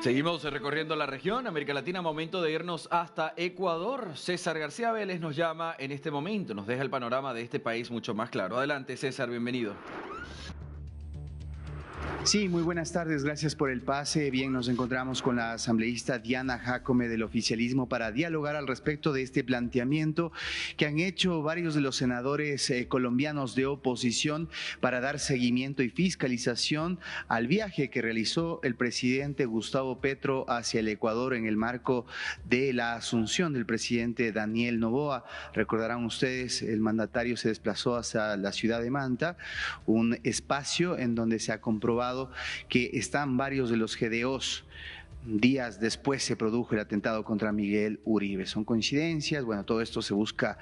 Seguimos recorriendo la región, América Latina, momento de irnos hasta Ecuador. César García Vélez nos llama en este momento, nos deja el panorama de este país mucho más claro. Adelante, César, bienvenido. Sí, muy buenas tardes, gracias por el pase. Bien, nos encontramos con la asambleísta Diana Jacome del oficialismo para dialogar al respecto de este planteamiento que han hecho varios de los senadores colombianos de oposición para dar seguimiento y fiscalización al viaje que realizó el presidente Gustavo Petro hacia el Ecuador en el marco de la asunción del presidente Daniel Noboa. Recordarán ustedes, el mandatario se desplazó hacia la ciudad de Manta, un espacio en donde se ha comprobado que están varios de los GDOs. Días después se produjo el atentado contra Miguel Uribe. ¿Son coincidencias? Bueno, todo esto se busca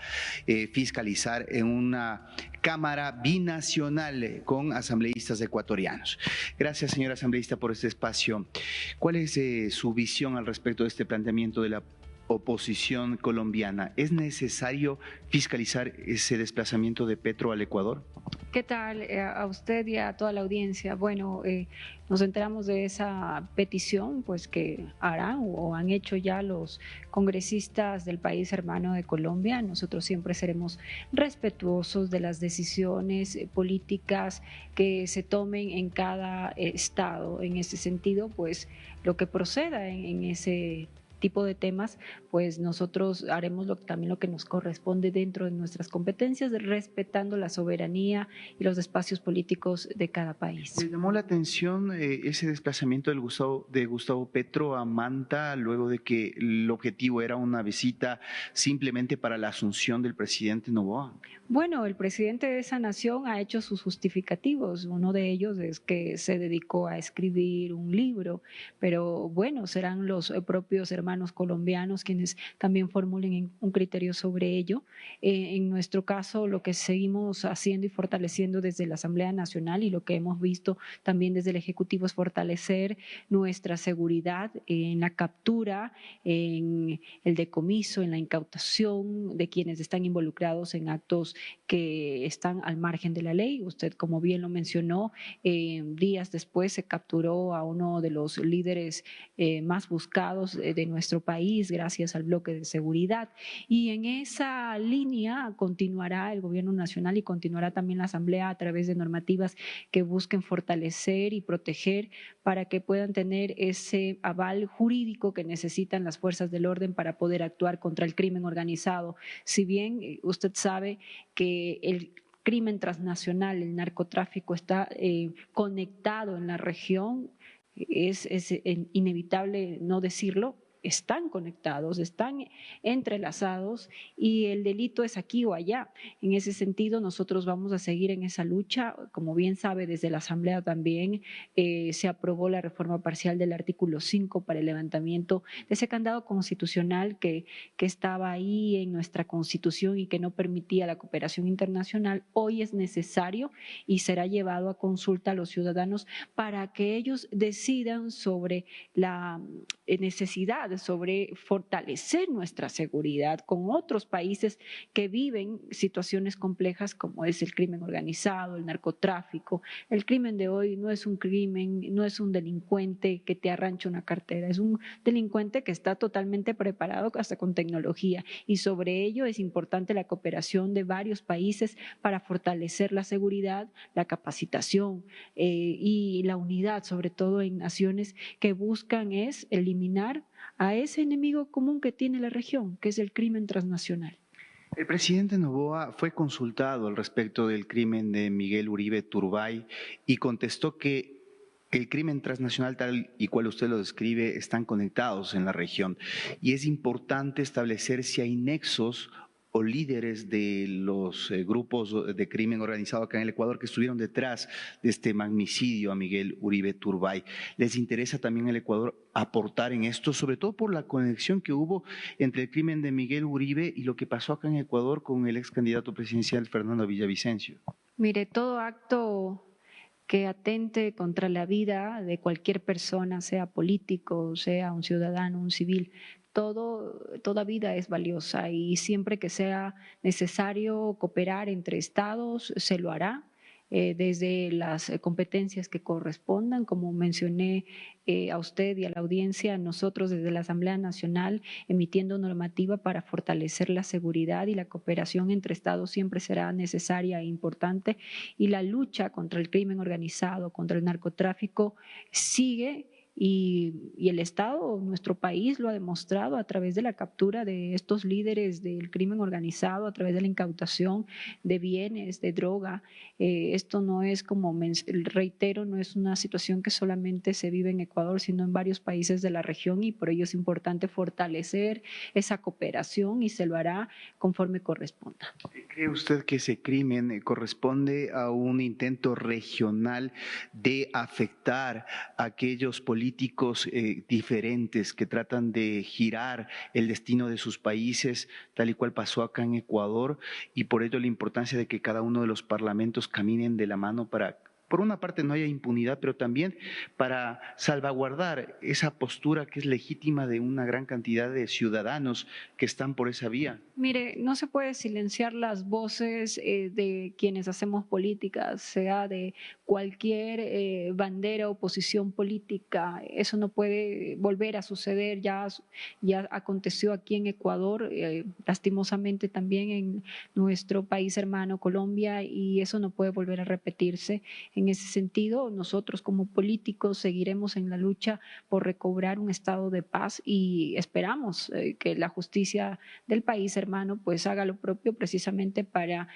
fiscalizar en una cámara binacional con asambleístas ecuatorianos. Gracias, señora asambleísta, por este espacio. ¿Cuál es su visión al respecto de este planteamiento de la oposición colombiana? ¿Es necesario fiscalizar ese desplazamiento de Petro al Ecuador? ¿Qué tal a usted y a toda la audiencia? Bueno, nos enteramos de esa petición pues que harán o han hecho ya los congresistas del país hermano de Colombia. Nosotros siempre seremos respetuosos de las decisiones políticas que se tomen en cada estado. En ese sentido, pues lo que proceda en ese tipo de temas, pues nosotros haremos también lo que nos corresponde dentro de nuestras competencias, respetando la soberanía y los espacios políticos de cada país. ¿Le llamó la atención ese desplazamiento de Gustavo Petro a Manta luego de que el objetivo era una visita simplemente para la asunción del presidente Noboa? Bueno, el presidente de esa nación ha hecho sus justificativos. Uno de ellos es que se dedicó a escribir un libro, pero bueno, serán los propios hermanos colombianos quienes también formulen un criterio sobre ello. En nuestro caso, lo que seguimos haciendo y fortaleciendo desde la Asamblea Nacional y lo que hemos visto también desde el Ejecutivo es fortalecer nuestra seguridad en la captura, en el decomiso, en la incautación de quienes están involucrados en actos que están al margen de la ley. Usted, como bien lo mencionó, días después se capturó a uno de los líderes más buscados de nuestro país gracias al bloque de seguridad. Y en esa línea continuará el Gobierno Nacional y continuará también la Asamblea a través de normativas que busquen fortalecer y proteger para que puedan tener ese aval jurídico que necesitan las fuerzas del orden para poder actuar contra el crimen organizado. Si bien usted sabe que el crimen transnacional, el narcotráfico está conectado en la región, es inevitable no decirlo, están conectados, están entrelazados y el delito es aquí o allá. En ese sentido, nosotros vamos a seguir en esa lucha. Como bien sabe, desde la Asamblea también se aprobó la reforma parcial del artículo 5 para el levantamiento de ese candado constitucional que estaba ahí en nuestra Constitución y que no permitía la cooperación internacional. Hoy es necesario y será llevado a consulta a los ciudadanos para que ellos decidan sobre la necesidad, sobre fortalecer nuestra seguridad con otros países que viven situaciones complejas como es el crimen organizado, el narcotráfico. El crimen de hoy no es un crimen, no es un delincuente que te arrancha una cartera, es un delincuente que está totalmente preparado hasta con tecnología y sobre ello es importante la cooperación de varios países para fortalecer la seguridad, la capacitación y la unidad, sobre todo en naciones que buscan es eliminar a ese enemigo común que tiene la región, que es el crimen transnacional. El presidente Noboa fue consultado al respecto del crimen de Miguel Uribe Turbay y contestó que el crimen transnacional tal y cual usted lo describe están conectados en la región y es importante establecer si hay nexos o líderes de los grupos de crimen organizado acá en el Ecuador que estuvieron detrás de este magnicidio a Miguel Uribe Turbay. ¿Les interesa también al Ecuador aportar en esto, sobre todo por la conexión que hubo entre el crimen de Miguel Uribe y lo que pasó acá en Ecuador con el ex candidato presidencial Fernando Villavicencio? Mire, todo acto que atente contra la vida de cualquier persona, sea político, sea un ciudadano, un civil, toda vida es valiosa y siempre que sea necesario cooperar entre estados se lo hará. desde las competencias que correspondan. Como mencioné a usted y a la audiencia, nosotros desde la Asamblea Nacional emitiendo normativa para fortalecer la seguridad y la cooperación entre Estados siempre será necesaria e importante, y la lucha contra el crimen organizado, contra el narcotráfico sigue. Y el Estado, nuestro país, lo ha demostrado a través de la captura de estos líderes del crimen organizado, a través de la incautación de bienes, de droga. Esto no es, como reitero, no es una situación que solamente se vive en Ecuador, sino en varios países de la región, y por ello es importante fortalecer esa cooperación y se lo hará conforme corresponda. ¿Cree usted que ese crimen corresponde a un intento regional de afectar a aquellos políticos diferentes que tratan de girar el destino de sus países, tal y cual pasó acá en Ecuador, y por ello la importancia de que cada uno de los parlamentos caminen de la mano para, por una parte, no haya impunidad, pero también para salvaguardar esa postura que es legítima de una gran cantidad de ciudadanos que están por esa vía? Mire, no se puede silenciar las voces de quienes hacemos política, sea de cualquier bandera o posición política. Eso no puede volver a suceder. Ya aconteció aquí en Ecuador, lastimosamente también en nuestro país hermano Colombia, y eso no puede volver a repetirse. En ese sentido, nosotros como políticos seguiremos en la lucha por recobrar un estado de paz, y esperamos que la justicia del país hermano pues haga lo propio, precisamente para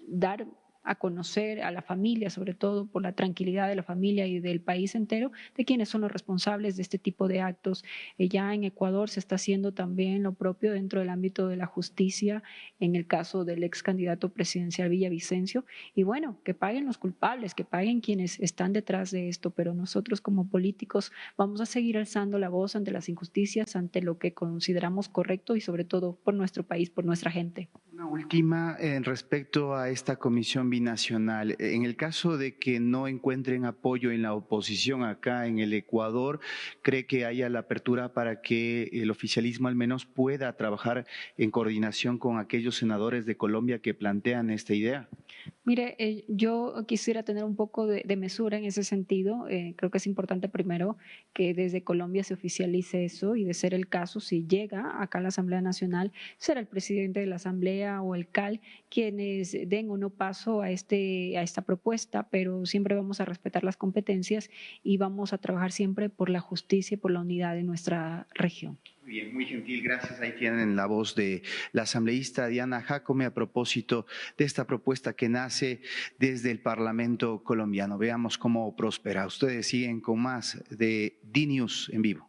dar a conocer a la familia, sobre todo por la tranquilidad de la familia y del país entero, de quiénes son los responsables de este tipo de actos. Ya en Ecuador se está haciendo también lo propio dentro del ámbito de la justicia, en el caso del ex candidato presidencial Villavicencio, y bueno, que paguen los culpables, que paguen quienes están detrás de esto, pero nosotros como políticos vamos a seguir alzando la voz ante las injusticias, ante lo que consideramos correcto y sobre todo por nuestro país, por nuestra gente. Una última respecto a esta comisión binacional. En el caso de que no encuentren apoyo en la oposición acá en el Ecuador, ¿cree que haya la apertura para que el oficialismo al menos pueda trabajar en coordinación con aquellos senadores de Colombia que plantean esta idea? Mire, yo quisiera tener un poco de mesura en ese sentido. Creo que es importante primero que desde Colombia se oficialice eso, y de ser el caso, si llega acá a la Asamblea Nacional, será el presidente de la Asamblea o el CAL quienes den o no paso a esta propuesta, pero siempre vamos a respetar las competencias y vamos a trabajar siempre por la justicia y por la unidad de nuestra región. Bien, muy gentil, gracias. Ahí tienen la voz de la asambleísta Diana Jacome a propósito de esta propuesta que nace desde el Parlamento colombiano. Veamos cómo prospera. Ustedes siguen con más de DNews en vivo.